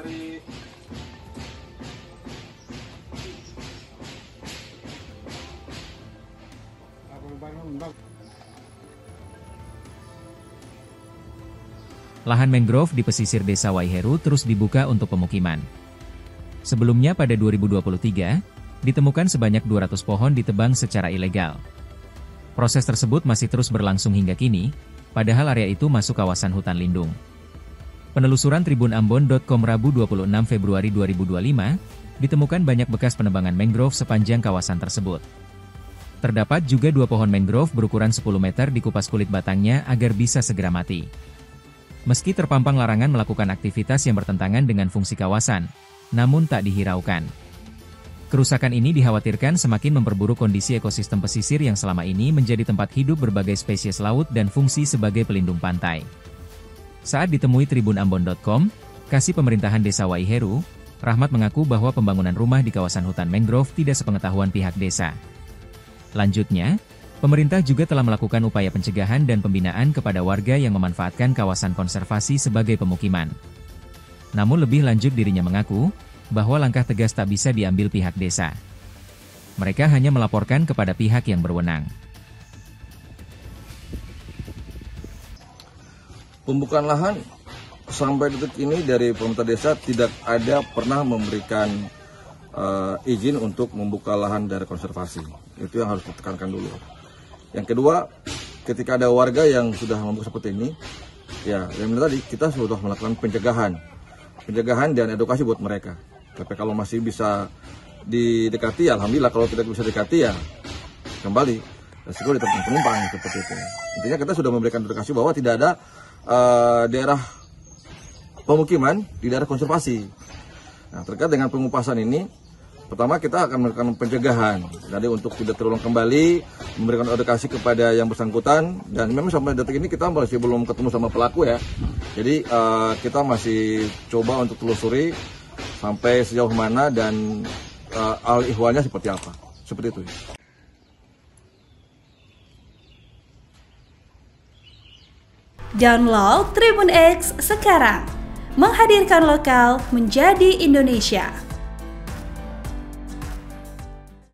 dari Lahan mangrove di pesisir Desa Waiheru terus dibuka untuk pemukiman. Sebelumnya pada 2023, ditemukan sebanyak 200 pohon ditebang secara ilegal. Proses tersebut masih terus berlangsung hingga kini, padahal area itu masuk kawasan hutan lindung. Penelusuran tribunambon.com Rabu 26 Februari 2025, ditemukan banyak bekas penebangan mangrove sepanjang kawasan tersebut. Terdapat juga 2 pohon mangrove berukuran 10 meter dikupas kulit batangnya agar bisa segera mati. Meski terpampang larangan melakukan aktivitas yang bertentangan dengan fungsi kawasan, namun tak dihiraukan. Kerusakan ini dikhawatirkan semakin memperburuk kondisi ekosistem pesisir yang selama ini menjadi tempat hidup berbagai spesies laut dan fungsi sebagai pelindung pantai. Saat ditemui tribunambon.com, Kasih Pemerintahan Desa Waiheru, Rahmat mengaku bahwa pembangunan rumah di kawasan hutan mangrove tidak sepengetahuan pihak desa. Lanjutnya, pemerintah juga telah melakukan upaya pencegahan dan pembinaan kepada warga yang memanfaatkan kawasan konservasi sebagai pemukiman. Namun lebih lanjut dirinya mengaku, bahwa langkah tegas tak bisa diambil pihak desa. Mereka hanya melaporkan kepada pihak yang berwenang. Pembukaan lahan sampai detik ini dari pemerintah desa tidak ada pernah memberikan izin untuk membuka lahan dari konservasi. Itu yang harus ditekankan dulu. Yang kedua, ketika ada warga yang sudah membuka seperti ini, ya yang tadi kita sudah melakukan pencegahan dan edukasi buat mereka. Tapi kalau masih bisa didekati, alhamdulillah. Kalau tidak bisa didekati, ya kembali resiko di penumpang seperti itu. Intinya kita sudah memberikan edukasi bahwa tidak ada daerah pemukiman di daerah konservasi. Nah, terkait dengan pengupasan ini, pertama kita akan melakukan pencegahan. Jadi untuk tidak terulang kembali, memberikan edukasi kepada yang bersangkutan. Dan memang sampai detik ini kita masih belum ketemu sama pelaku ya. Jadi kita masih coba untuk telusuri sampai sejauh mana dan al-ihwalnya seperti apa. Seperti itu. Download Tribun X sekarang. Menghadirkan lokal menjadi Indonesia.